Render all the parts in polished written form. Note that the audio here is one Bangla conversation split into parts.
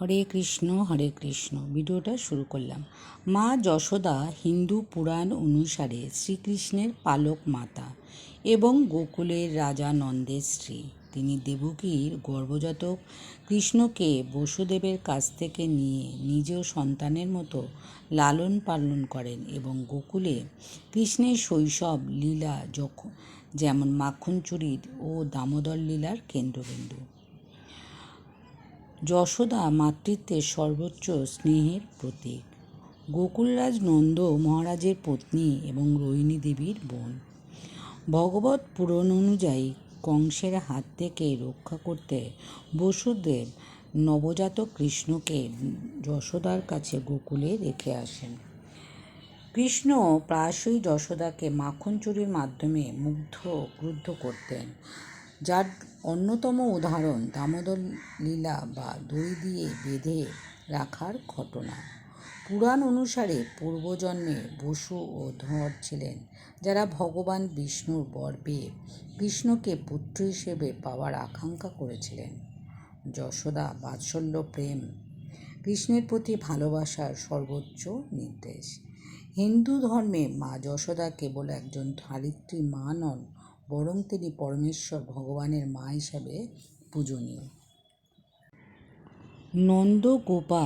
হরে কৃষ্ণ ভিডিওটা শুরু করলাম। মা যশোদা হিন্দু পুরাণ অনুসারে শ্রীকৃষ্ণের পালক মাতা এবং গোকুলের রাজা নন্দের স্ত্রী। তিনি দেবকীর গর্ভজাতক কৃষ্ণকে বসুদেবের কাছ থেকে নিয়ে নিজেও সন্তানের মতো লালন পালন করেন এবং গোকুলে কৃষ্ণের শৈশব লীলা যেমন মাখন চুরির ও দামোদর লীলার কেন্দ্রবিন্দু। যশোদা মাতৃত্বের সর্বোচ্চ স্নেহের প্রতীক। গোকুলরাজ নন্দ মহারাজের পত্নী এবং রোহিণী দেবীর বোন। ভগবত পুরাণ অনুযায়ী কংসের হাত থেকে রক্ষা করতে বসুদেব নবজাতক কৃষ্ণকে যশোদার কাছে গোকুলে রেখে আসেন। কৃষ্ণ প্রায়শই যশোদাকে মাখন চুরির মাধ্যমে ক্রুদ্ধ করতেন, যার অন্যতম উদাহরণ দামোদর লীলা বা দড়ি দিয়ে বেঁধে রাখার ঘটনা। পুরাণ অনুসারে পূর্বজন্মে বসু ও ধর ছিলেন, যারা ভগবান বিষ্ণুর বর পেয়ে কৃষ্ণকে পুত্র হিসেবে পাওয়ার আকাঙ্ক্ষা করেছিলেন। যশোদা বাৎসল্য প্রেম কৃষ্ণের প্রতি ভালোবাসার সর্বোচ্চ নির্দেশ। হিন্দু ধর্মে মা যশোদা কেবল একজন ধরিত্রী মা নন, বরং তিনি পরমেশ্বর ভগবানের মা হিসাবে পূজনীয়। নন্দগোপা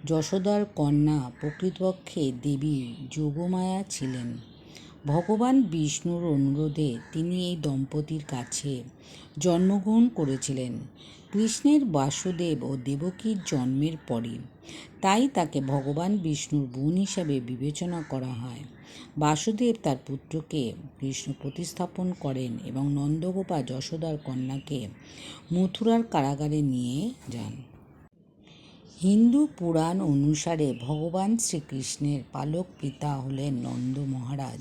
যশোদার কন্যা প্রকৃতপক্ষে দেবী যোগমায়া ছিলেন। ভগবান বিষ্ণুর অনুরোধে তিনি এই দম্পতির কাছে জন্মগ্রহণ করেছিলেন কৃষ্ণের বাসুদেব ও দেবকীর জন্মের পরই, তাই তাকে ভগবান বিষ্ণুর বোন হিসাবে বিবেচনা করা হয়। বাসুদেব তার পুত্রকে কৃষ্ণ প্রতিস্থাপন করেন এবং নন্দগোপা যশোদার কন্যাকে মথুরার কারাগারে নিয়ে যান। হিন্দু পুরাণ অনুসারে ভগবান শ্রীকৃষ্ণের পালক পিতা হলেন নন্দ মহারাজ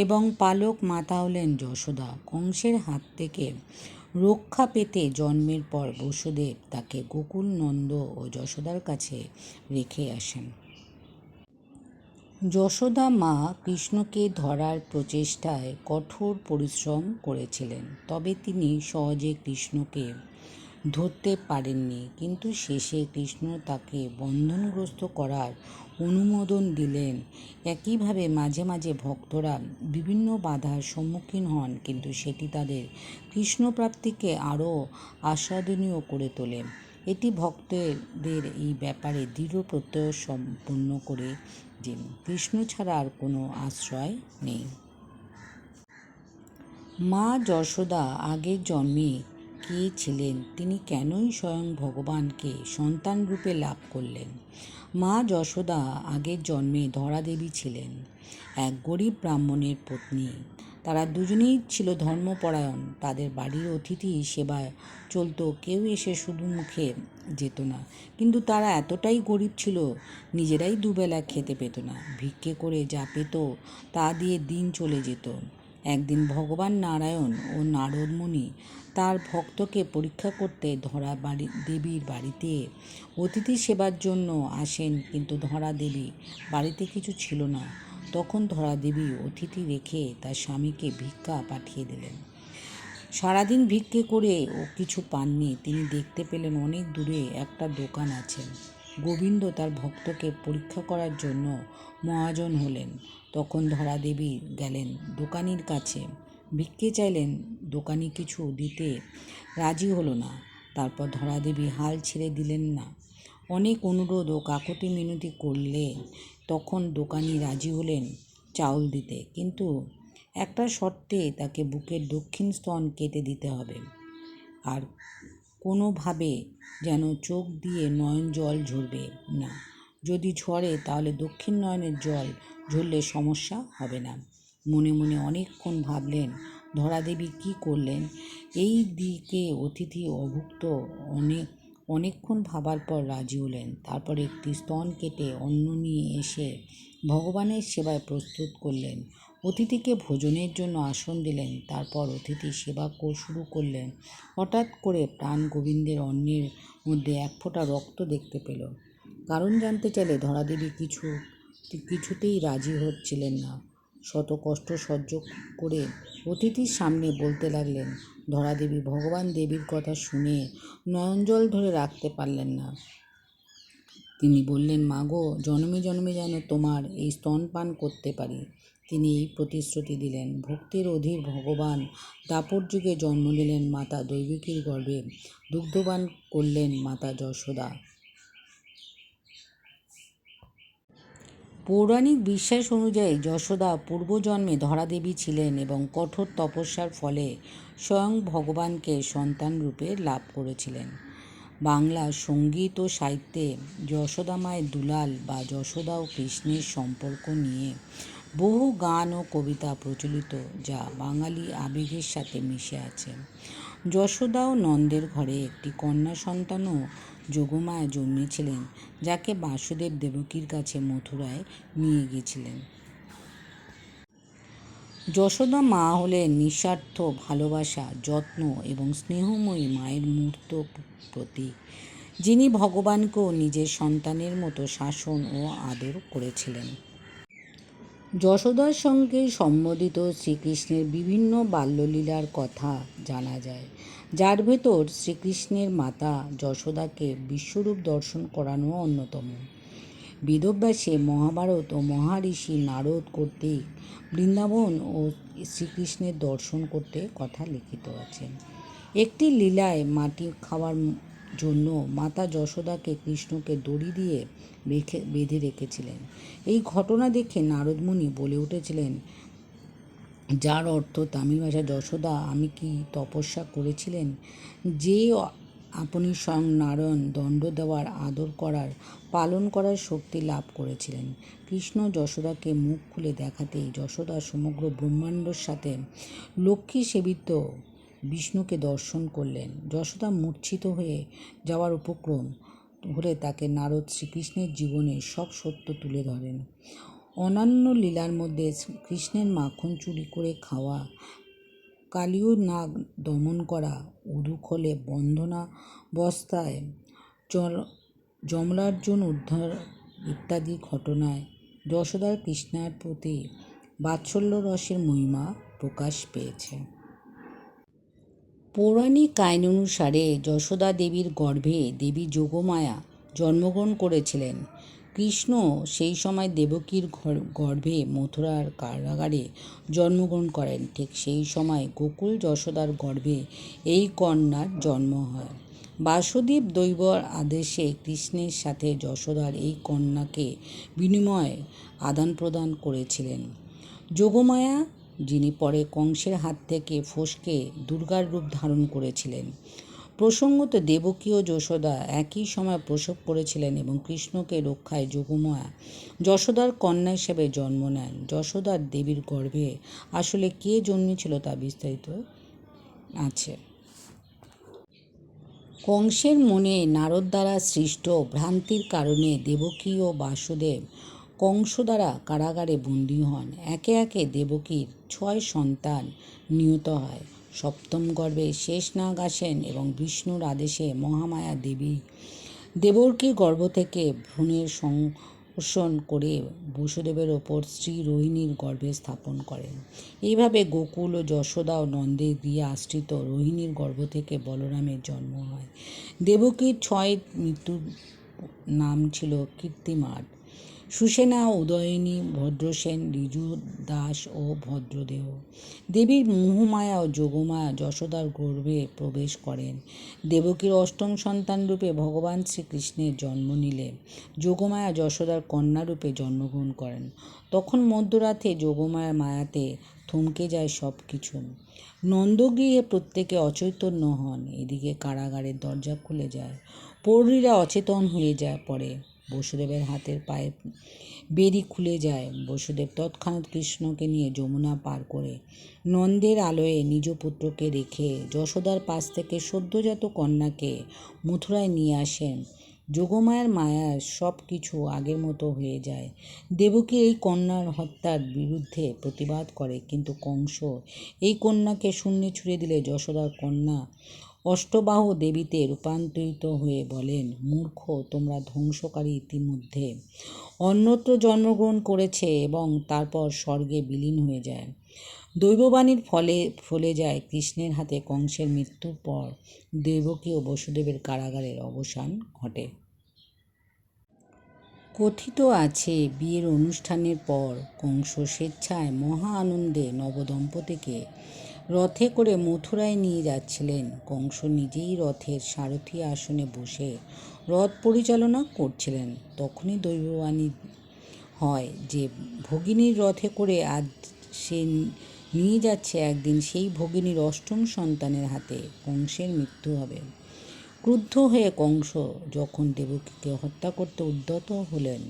এবং পালক মাতা হলেন যশোদা। কংসের হাত থেকে রক্ষা পেতে জন্মের পর বসুদেব তাকে গোকুল নন্দ ও যশোদার কাছে রেখে আসেন। যশোদা মা কৃষ্ণকে ধরার প্রচেষ্টায় কঠোর পরিশ্রম করেছিলেন, তবে তিনি সহজে কৃষ্ণকে ধরতে পারেননি। কিন্তু শেষে কৃষ্ণ তাকে বন্ধনগ্রস্ত করার অনুমোদন দিলেন। একইভাবে মাঝে মাঝে ভক্তরা বিভিন্ন বাধার সম্মুখীন হন, কিন্তু সেটি তাদের কৃষ্ণপ্রাপ্তিকে আরও আস্বাদনীয় করে তোলে। এটি ভক্তদের এই ব্যাপারে দৃঢ় প্রত্যয় সম্পন্ন করে যে কৃষ্ণ ছাড়া আর কোনো আশ্রয় নেই। মা যশোদা আগের জন্মে কে ছিলেন, তিনি কেনই স্বয়ং ভগবানকে সন্তান রূপে লাভ করলেন? মা যশোদা আগের জন্মে ধরাদেবী ছিলেন, এক গরিব ব্রাহ্মণের পত্নী। তারা দুজনেই ছিল ধর্মপরায়ণ। তাদের বাড়ির অতিথি সেবায় চলত, কেউ এসে শুধু মুখে যেত না। কিন্তু তারা এতটাই গরিব ছিল, নিজেরাই দুবেলা খেতে পেত না। ভিক্ষে করে যা পেত তা দিয়ে দিন চলে যেত। একদিন ভগবান নারায়ণ ও নারদ মুনি তার ভক্তকে পরীক্ষা করতে দেবীর বাড়িতে অতিথি সেবার জন্য আসেন, কিন্তু ধরা দেবী বাড়িতে কিছু ছিল না। তখন ধরা দেবী অতিথি রেখে তার স্বামীকে ভিক্ষা পাঠিয়ে দিলেন। সারাদিন ভিক্ষে করে ও কিছু পাননি। তিনি দেখতে পেলেন অনেক দূরে একটা দোকান আছে। গোবিন্দ তার ভক্তকে পরীক্ষা করার জন্য মহাজন হলেন। তখন ধরা দেবী গেলেন দোকানির কাছে, ভিক্ষে চাইলেন। দোকানি কিছু দিতে রাজি হলো না। তারপর ধরা দেবী হাল ছেড়ে দিলেন না। অনেক অনুরোধ ও কাকুতি মিনতি করলে তখন দোকানি রাজি হলেন চাউল দিতে, কিন্তু একটা শর্তে তাকে বুকের দক্ষিণ স্তন কেটে দিতে হবে, আর কোনোভাবে যেন চোখ দিয়ে নয়ন জল ঝরবে না। যদি ঝরে তাহলে দক্ষিণ নয়নের জল ঝরলে সমস্যা হবে না। মনে মনে অনেকক্ষণ ভাবলেন। ধরাদেবী কী করলেন এই দিকে অতিথি অভুক্ত। অনেকক্ষণ ভাবার পর রাজি হলেন। তারপর একটি স্তন কেটে অন্ন নিয়ে এসে ভগবানের সেবায় প্রস্তুত করলেন। অতিথিকে ভোজনের জন্য আসন দিলেন। তারপর অতিথি সেবা শুরু করলেন। হঠাৎ করে প্রাণ গোবিন্দের অন্নের মধ্যে এক ফোঁটা রক্ত দেখতে পেল। কারণ জানতে চাইলে ধরাদেবী কিছুতেই রাজি হচ্ছিলেন না। শত কষ্ট সহ্য করে অতিথির সামনে বলতে লাগলেন। ধরাদেবী ভগবান দেবীর কথা শুনে নয়নজল ধরে রাখতে পারলেন না। তিনি বললেন, মা গো, জন্মে জন্মে যেন তোমার এই স্তনপান করতে পারি। তিনি এই প্রতিশ্রুতি দিলেন। ভক্তির অধীর ভগবান দাপর যুগে জন্ম নিলেন মাতা দৈবকীর গর্ভে, দুগ্ধপান করলেন মাতা যশোদা। পৌরাণিক বিশ্বাস অনুযায়ী যশোদা পূর্বজন্মে ধরাদেবী ছিলেন এবং কঠোর তপস্যার ফলে স্বয়ং ভগবানকে সন্তান রূপে লাভ করেছিলেন। বাংলা সঙ্গীত ও সাহিত্যে যশোদা মায়ের দুলাল বা যশোদা ও কৃষ্ণের সম্পর্ক নিয়ে বহু গান ও কবিতা প্রচলিত, যা বাঙালি আবেগের সাথে মিশে আছে। যশোদা ও নন্দের ঘরে একটি কন্যা সন্তানও যোগমায়া জন্মেছিলেন, যাকে বাসুদেব দেবকীর কাছে মথুরায় নিয়ে গিয়েছিলেন। যশোদা মা হলেন নিঃস্বার্থ ভালোবাসা, যত্ন এবং স্নেহময়ী মায়ের মূর্ত প্রতীক, যিনি ভগবানকেও নিজের সন্তানের মতো শাসন ও আদর করেছিলেন। যশোদার সঙ্গে সম্বন্ধিত শ্রীকৃষ্ণের বিভিন্ন বাল্যলীলার কথা জানা যায়, যার ভেতর শ্রীকৃষ্ণের মাতা যশোদাকে বিশ্বরূপ দর্শন করানো অন্যতম। বেদব্যাসে মহাভারত ও মহাঋষি নারদ কর্তৃক বৃন্দাবন ও শ্রীকৃষ্ণের দর্শন করতে কথা লিখিত আছে। একটি লীলায় মাটি খাওয়ার জন্য মাতা যশোদাকে কৃষ্ণকে দড়ি দিয়ে বেঁধে রেখেছিলেন। এই ঘটনা দেখে নারদমুনি বলে উঠেছিলেন, যার অর্থ তামিল ভাষায়, যশোদা আমি কি তপস্যা করেছিলেন যে আপনি স্বয়ং নারায়ণ দণ্ড দেওয়ার, আদর করার, পালন করার শক্তি লাভ করেছিলেন। কৃষ্ণ যশোদাকে মুখ খুলে দেখাতেই যশোদা সমগ্র ব্রহ্মাণ্ডর সাথে লক্ষ্মী সেবিত বিষ্ণুকে দর্শন করলেন। যশোদা মূর্ছিত হয়ে যাওয়ার উপক্রম হলে তাকে নারদ শ্রীকৃষ্ণের জীবনের সব সত্য তুলে ধরেন। অন্যান্য লীলার মধ্যে কৃষ্ণের মাখন চুরি করে খাওয়া, কালীয় নাগ দমন করা, উরুখলে বন্ধনাবস্থায় যমরার্জুন উদ্ধার ইত্যাদি ঘটনায় যশোদার কৃষ্ণের প্রতি বাৎসল্য রসের মহিমা প্রকাশ পেয়েছে। পৌরাণিক কাহিনী অনুসারে যশোদা দেবীর গর্ভে দেবী যোগমায়া জন্মগ্রহণ করেছিলেন। কৃষ্ণ সেই সময় দেবকীর গর্ভে মথুরার কারাগারে জন্মগ্রহণ করেন। ঠিক সেই সময় গোকুল যশোদার গর্ভে এই কন্যার জন্ম হয়। বাসুদেব দৈবর আদেশে কৃষ্ণের সাথে যশোদার এই কন্যাকে বিনিময়ে আদান প্রদান করেছিলেন যোগমায়া, যিনি পরে কংসের হাত থেকে ফসকে দুর্গার রূপ ধারণ করেছিলেন। প্রসঙ্গত, দেবকী ও যশোদা একই সময় প্রসব করেছিলেন এবং কৃষ্ণকে রক্ষায় যোগমায়া যশোদার কন্যা হিসেবে জন্ম নেন। যশোদার দেবীর গর্ভে আসলে কে জন্মেছিল তা বিস্তারিত আছে। কংসের মনে নারদ দ্বারা সৃষ্ট ভ্রান্তির কারণে দেবকী ও বাসুদেব কংস দ্বারা কারাগারে বন্দী হন। একে একে দেবকীর 6 সন্তান নিহত হয়। সপ্তম গর্ভে শেষনাগ আসেন এবং বিষ্ণুর আদেশে মহামায়া দেবকীর গর্ভ থেকে ভ্রূণের সংকর্ষণ করে বসুদেবের ওপর শ্রী রোহিণীর গর্ভে স্থাপন করেন। এইভাবে গোকুল ও যশোদা ও নন্দের গৃহে আশ্রিত রোহিণীর গর্ভ থেকে বলরামের জন্ম হয়। দেবকীর 6 মৃত্যুর নাম ছিল কীর্তিমার, সুসেনা, উদয়িনী, ভদ্রসেন, ঋজু, দাস ও ভদ্রদেহ। দেবীর মোহমায়া ও যোগমায়া যশোদার গর্ভে প্রবেশ করেন। দেবকীর অষ্টম সন্তান রূপে ভগবান শ্রীকৃষ্ণের জন্ম নিলে যোগমায়া যশোদার কন্যা রূপে জন্মগ্রহণ করেন। তখন মধ্যরাতে যোগমায়ার মায়াতে থমকে যায় সব কিছু। নন্দগৃহে প্রত্যেকে অচৈতন্য হন। এদিকে কারাগারের দরজা খুলে যায়, প্রহরীরা অচেতন হয়ে পড়ে। বসুদেবের হাতের পায়ে বেড়ি খুলে যায়। বসুদেব তৎক্ষণাৎ কৃষ্ণকে নিয়ে যমুনা পার করে নন্দের আলয়ে নিজ পুত্রকে রেখে যশোদার পাশ থেকে সদ্যজাত কন্যাকে মথুরায় নিয়ে আসেন। যোগমায়ার মায়ায় সব কিছু আগের মতো হয়ে যায়। দেবকী এই কন্যার হত্যার বিরুদ্ধে প্রতিবাদ করে, কিন্তু কংস এই কন্যাকে শূন্যে ছুড়ে দিলে যশোদার কন্যা অষ্টবাহু দেবীতে রূপান্তরিত হয়ে বলেন, মূর্খ, তোমরা ধ্বংসকারী ইতিমধ্যে অন্যত্র জন্মগ্রহণ করেছে এবং তারপর স্বর্গে বিলীন হয়ে যায়। দৈববাণীর ফলে যায় কৃষ্ণের হাতে কংসের মৃত্যুর পর দেবকী ও বসুদেবের কারাগারের অবসান ঘটে। কথিত আছে বিয়ের অনুষ্ঠানের পর কংস স্বেচ্ছায় মহা আনন্দে নবদম্পতিকে রথে করে মথুরায় নিয়ে যাচ্ছিলেন। কংস নিজেই রথের সারথি আসনে বসে রথ পরিচালনা করছিলেন। তখনই দৈববাণী হয় যে ভগিনীর রথে করে আজ সে নিয়ে যাচ্ছে একদিন সেই ভগিনীর অষ্টম সন্তানের হাতে কংসের মৃত্যু হবে। ক্রুদ্ধ হয়ে কংস যখন দেবকীকে হত্যা করতে উদ্যত হলেন,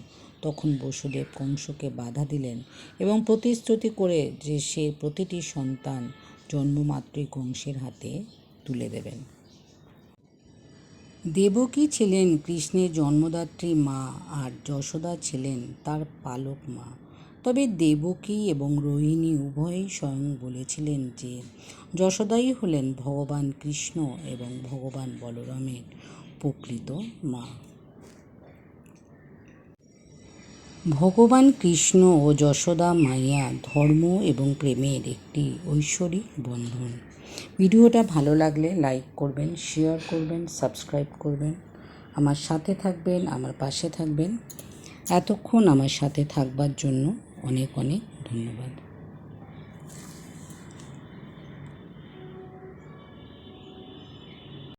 তখন বসুদেব কংসকে বাধা দিলেন এবং প্রতিশ্রুতি করে যে সে প্রতিটি সন্তান জন্মমাত্রই কংসের হাতে তুলে দেবেন। দেবকী ছিলেন কৃষ্ণের জন্মদাত্রী মা আর যশোদা ছিলেন তার পালক মা। তবে দেবকী এবং রোহিণী উভয়েই স্বয়ং বলেছিলেন যে যশোদাই হলেন ভগবান কৃষ্ণ এবং ভগবান বলরামের প্রকৃত মা। ভগবান কৃষ্ণ ও যশোদা মাইয়া ধর্ম এবং প্রেমের একটি ঐশ্বরিক বন্ধন। ভিডিওটা ভালো লাগলে লাইক করবেন, শেয়ার করবেন, সাবস্ক্রাইব করবেন, আমার সাথে থাকবেন, আমার পাশে থাকবেন। এতক্ষণ আমার সাথে থাকবার জন্য অনেক অনেক ধন্যবাদ।